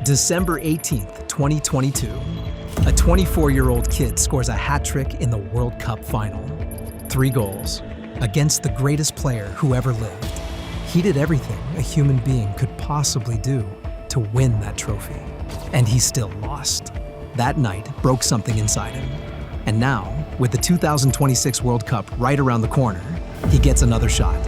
December 18th, 2022. A 24-year-old kid scores a hat trick in the World Cup final. 3 goals against the greatest player who ever lived. He did everything a human being could possibly do to win that trophy. And he still lost. That night broke something inside him. And now, with the 2026 World Cup right around the corner, he gets another shot.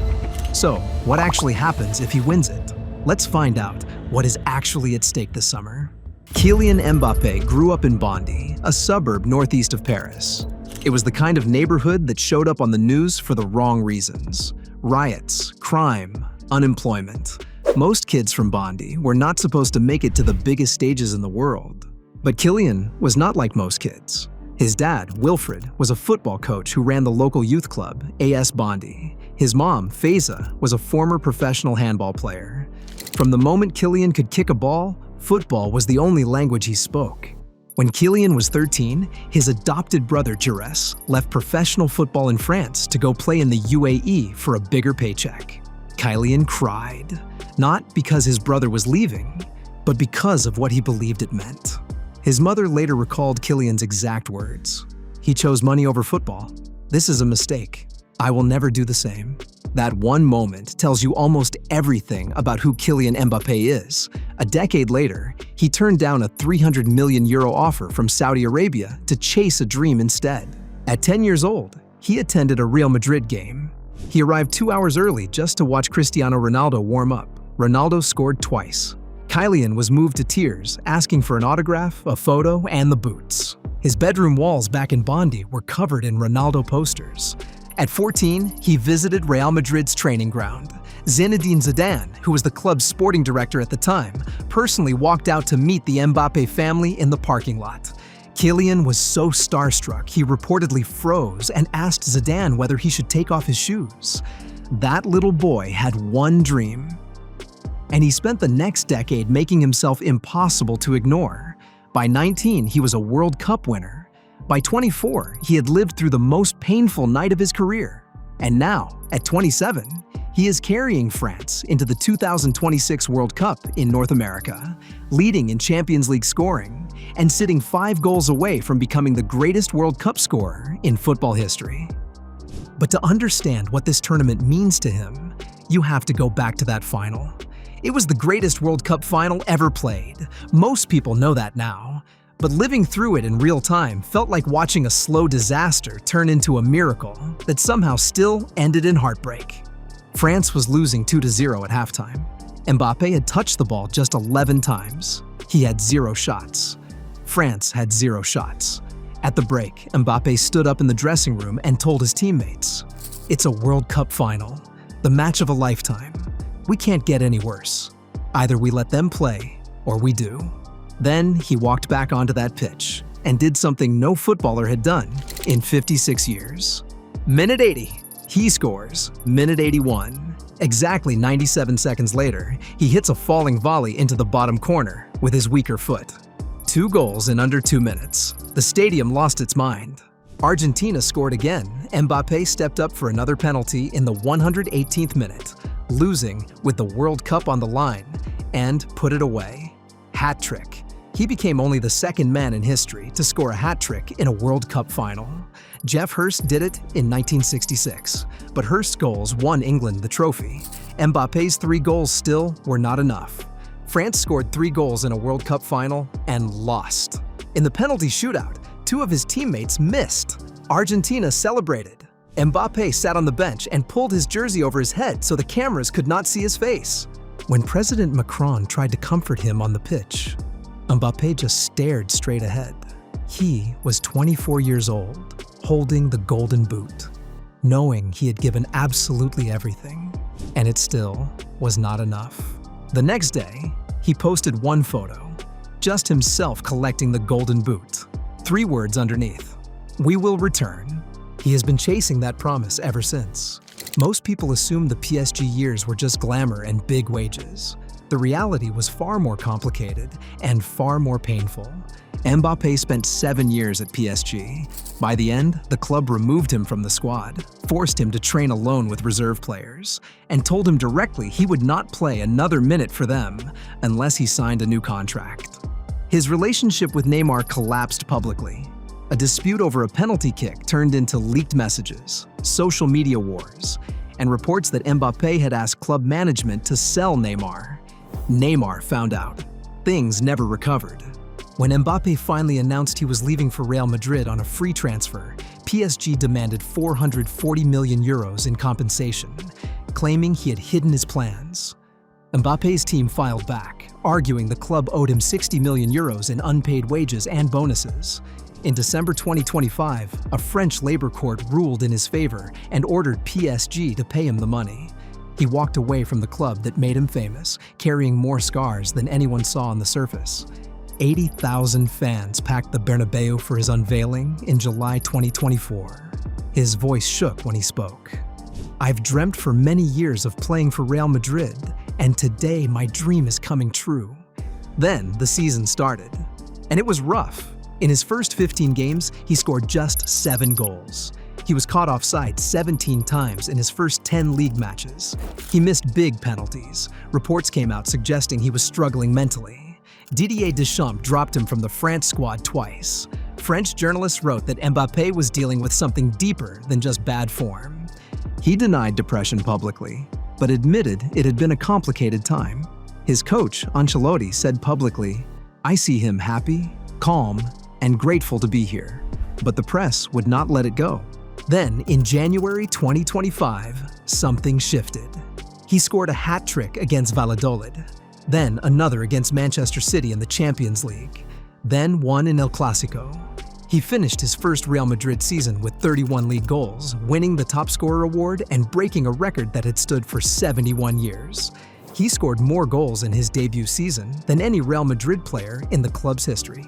So, what actually happens if he wins it? Let's find out what is actually at stake this summer. Kylian Mbappé grew up in Bondy, a suburb northeast of Paris. It was the kind of neighborhood that showed up on the news for the wrong reasons. Riots, crime, unemployment. Most kids from Bondy were not supposed to make it to the biggest stages in the world. But Kylian was not like most kids. His dad, Wilfred, was a football coach who ran the local youth club, AS Bondy. His mom, Faiza, was a former professional handball player. From the moment Kylian could kick a ball, football was the only language he spoke. When Kylian was 13, his adopted brother, Jires, left professional football in France to go play in the UAE for a bigger paycheck. Kylian cried, not because his brother was leaving, but because of what he believed it meant. His mother later recalled Kylian's exact words. "He chose money over football. This is a mistake. I will never do the same." That one moment tells you almost everything about who Kylian Mbappé is. A decade later, he turned down a €300 million offer from Saudi Arabia to chase a dream instead. At 10 years old, he attended a Real Madrid game. He arrived 2 hours early just to watch Cristiano Ronaldo warm up. Ronaldo scored twice. Kylian was moved to tears, asking for an autograph, a photo, and the boots. His bedroom walls back in Bondy were covered in Ronaldo posters. At 14, he visited Real Madrid's training ground. Zinedine Zidane, who was the club's sporting director at the time, personally walked out to meet the Mbappé family in the parking lot. Kylian was so starstruck he reportedly froze and asked Zidane whether he should take off his shoes. That little boy had one dream. And he spent the next decade making himself impossible to ignore. By 19, he was a World Cup winner. By 24, he had lived through the most painful night of his career. And now, at 27, he is carrying France into the 2026 World Cup in North America, leading in Champions League scoring, and sitting 5 goals away from becoming the greatest World Cup scorer in football history. But to understand what this tournament means to him, you have to go back to that final. It was the greatest World Cup final ever played. Most people know that now. But living through it in real time felt like watching a slow disaster turn into a miracle that somehow still ended in heartbreak. France was losing 2-0 at halftime. Mbappé had touched the ball just 11 times. He had 0 shots. France had 0 shots. At the break, Mbappé stood up in the dressing room and told his teammates, "It's a World Cup final, the match of a lifetime. We can't get any worse. Either we let them play, or we do." Then he walked back onto that pitch and did something no footballer had done in 56 years. Minute 80, he scores. Minute 81. Exactly 97 seconds later, he hits a falling volley into the bottom corner with his weaker foot. 2 goals in under 2 minutes. The stadium lost its mind. Argentina scored again. Mbappé stepped up for another penalty in the 118th minute, losing with the World Cup on the line, and put it away. Hat trick. He became only the second man in history to score a hat trick in a World Cup final. Geoff Hurst did it in 1966, but Hurst's goals won England the trophy. Mbappé's 3 goals still were not enough. France scored 3 goals in a World Cup final and lost. In the penalty shootout, 2 of his teammates missed. Argentina celebrated. Mbappé sat on the bench and pulled his jersey over his head so the cameras could not see his face. When President Macron tried to comfort him on the pitch, Mbappé just stared straight ahead. He was 24 years old, holding the golden boot, knowing he had given absolutely everything, and it still was not enough. The next day, he posted one photo, just himself collecting the golden boot. 3 words underneath: "We will return." He has been chasing that promise ever since. Most people assumed the PSG years were just glamour and big wages. The reality was far more complicated and far more painful. Mbappé spent 7 years at PSG. By the end, the club removed him from the squad, forced him to train alone with reserve players, and told him directly he would not play another minute for them unless he signed a new contract. His relationship with Neymar collapsed publicly. A dispute over a penalty kick turned into leaked messages, social media wars, and reports that Mbappé had asked club management to sell Neymar. Neymar found out. Things never recovered. When Mbappé finally announced he was leaving for Real Madrid on a free transfer, PSG demanded 440 million euros in compensation, claiming he had hidden his plans. Mbappé's team filed back, arguing the club owed him 60 million euros in unpaid wages and bonuses. In December 2025, a French labor court ruled in his favor and ordered PSG to pay him the money. He walked away from the club that made him famous, carrying more scars than anyone saw on the surface. 80,000 fans packed the Bernabeu for his unveiling in July 2024. His voice shook when he spoke. "I've dreamt for many years of playing for Real Madrid, and today my dream is coming true." Then the season started, and it was rough. In his first 15 games, he scored just 7 goals. He was caught offside 17 times in his first 10 league matches. He missed big penalties. Reports came out suggesting he was struggling mentally. Didier Deschamps dropped him from the France squad twice. French journalists wrote that Mbappé was dealing with something deeper than just bad form. He denied depression publicly, but admitted it had been a complicated time. His coach, Ancelotti, said publicly, "I see him happy, calm, and grateful to be here." But the press would not let it go. Then, in January 2025, something shifted. He scored a hat trick against Valladolid, then another against Manchester City in the Champions League, then one in El Clasico. He finished his first Real Madrid season with 31 league goals, winning the top scorer award and breaking a record that had stood for 71 years. He scored more goals in his debut season than any Real Madrid player in the club's history.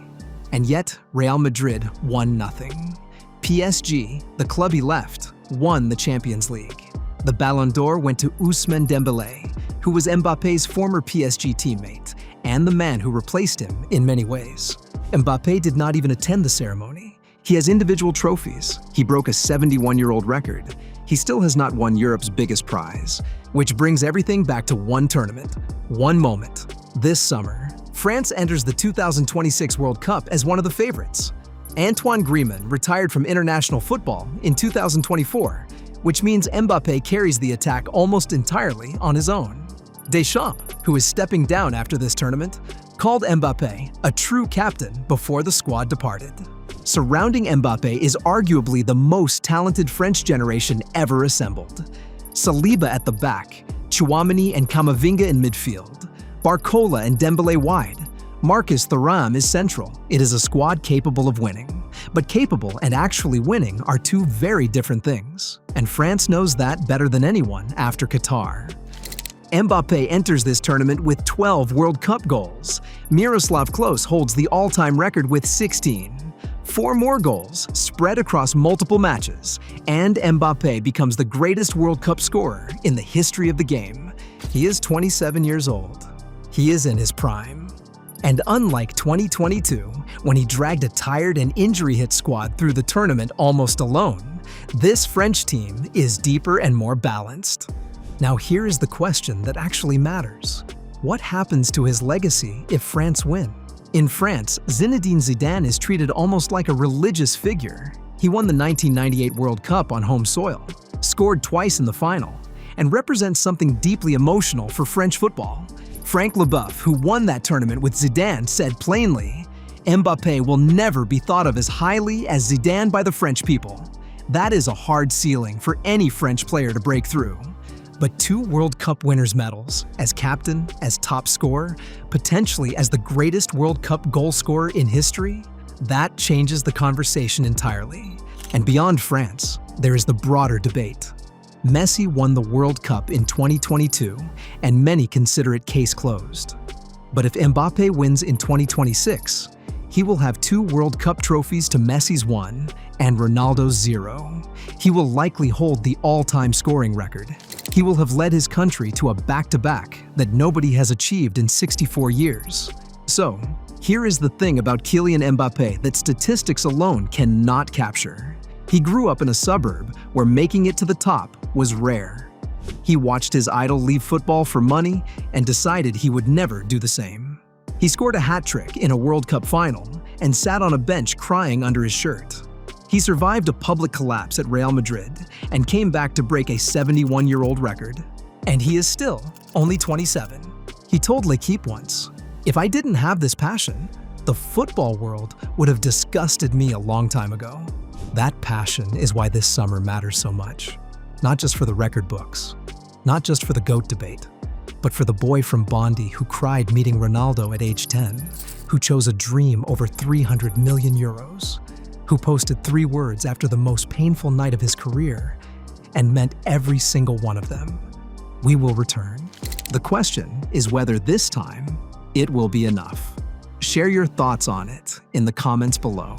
And yet, Real Madrid won nothing. PSG, the club he left, won the Champions League. The Ballon d'Or went to Ousmane Dembélé, who was Mbappé's former PSG teammate and the man who replaced him in many ways. Mbappé did not even attend the ceremony. He has individual trophies. He broke a 71-year-old record. He still has not won Europe's biggest prize, which brings everything back to one tournament, one moment. This summer, France enters the 2026 World Cup as one of the favorites. Antoine Griezmann retired from international football in 2024, which means Mbappé carries the attack almost entirely on his own. Deschamps, who is stepping down after this tournament, called Mbappé a true captain before the squad departed. Surrounding Mbappé is arguably the most talented French generation ever assembled. Saliba at the back, Tchouaméni and Camavinga in midfield, Barcola and Dembélé wide. Marcus Thuram is central. It is a squad capable of winning. But capable and actually winning are two very different things. And France knows that better than anyone after Qatar. Mbappé enters this tournament with 12 World Cup goals. Miroslav Klose holds the all-time record with 16. 4 more goals spread across multiple matches, and Mbappé becomes the greatest World Cup scorer in the history of the game. He is 27 years old. He is in his prime. And unlike 2022, when he dragged a tired and injury-hit squad through the tournament almost alone, this French team is deeper and more balanced. Now here is the question that actually matters. What happens to his legacy if France win? In France, Zinedine Zidane is treated almost like a religious figure. He won the 1998 World Cup on home soil, scored twice in the final, and represents something deeply emotional for French football. Frank Leboeuf, who won that tournament with Zidane, said plainly, "Mbappé will never be thought of as highly as Zidane by the French people." That is a hard ceiling for any French player to break through. But 2 World Cup winners' medals, as captain, as top scorer, potentially as the greatest World Cup goal scorer in history, that changes the conversation entirely. And beyond France, there is the broader debate. Messi won the World Cup in 2022, and many consider it case closed. But if Mbappé wins in 2026, he will have 2 World Cup trophies to Messi's 1 and Ronaldo's 0. He will likely hold the all-time scoring record. He will have led his country to a back-to-back that nobody has achieved in 64 years. So, Here is the thing about Kylian Mbappé that statistics alone cannot capture. He grew up in a suburb where making it to the top was rare. He watched his idol leave football for money and decided he would never do the same. He scored a hat-trick in a World Cup final and sat on a bench crying under his shirt. He survived a public collapse at Real Madrid and came back to break a 71-year-old record. And he is still only 27. He told L'Équipe once, "If I didn't have this passion, the football world would have disgusted me a long time ago." That passion is why this summer matters so much. Not just for the record books, not just for the GOAT debate, but for the boy from Bondy who cried meeting Ronaldo at age 10, who chose a dream over 300 million euros, who posted 3 words after the most painful night of his career, and meant every single one of them. We will return. The question is whether this time it will be enough. Share your thoughts on it in the comments below.